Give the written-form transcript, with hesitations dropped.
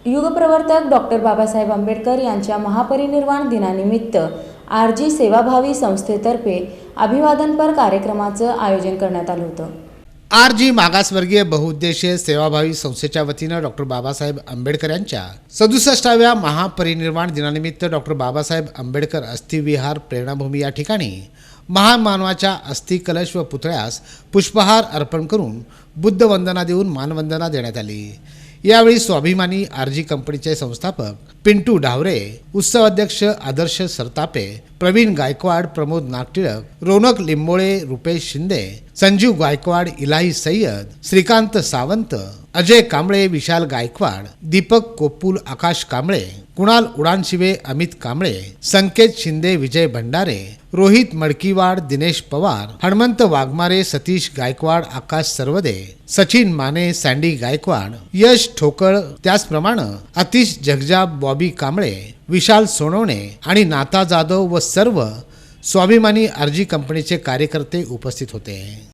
युगप्रवर्तक doctor Babasaheb Ambedkar यांच्या महापरिनिर्वाण दिनानिमित्त RG सेवाभावी संस्थेतर्फे अभिवादनपर कार्यक्रमाचं आयोजन करण्यात आलं होतं। आरजी मागासवर्गीय बहुउद्देशीय सेवाभावी संस्थेच्या वतीनं डॉक्टर बाबासाहेब आंबेडकर यांच्या 67व्या महापरिनिर्वाण दिनानिमित्त डॉक्टर बाबासाहेब आंबेडकर अस्थिविहार प्रेरणाभूमी या ठिकाणी महान मानवाच्या अस्थि कलश व पुतळ्यास पुष्पहार अर्पण करून बुद्ध वंदना देऊन मानवंदना देण्यात आली। यावेळी स्वाभिमानी आरजी कंपनीचे संस्थापक पिंटू ढावरे, उत्सव अध्यक्ष आदर्श सरतापे, प्रवीण गायकवाड, प्रमोद नागटिळक, रोनक लिंबोळे, रुपेश शिंदे, संजीव गायकवाड, इलाही सय्यद, श्रीकांत सावंत, अजय कांबळे, विशाल गायकवाड, दीपक कोपुल, आकाश कांबळे, कुणाल उडानशिवे, अमित कांबळे, संकेत शिंदे, विजय भंडारे, रोहित मडकीवाड, दिनेश पवार, हनुमंत वाघमारे, सतीश गायकवाड, आकाश सर्वदे, सचिन माने, सँडी गायकवाड, यश ठोकळ, त्याचप्रमाणे अतिश जगजाप, बॉबी कांबळे, विशाल सोनवणे आणि नाता जाधव व सर्व स्वाभिमानी आरजी कंपनीचे कार्यकर्ते उपस्थित होते।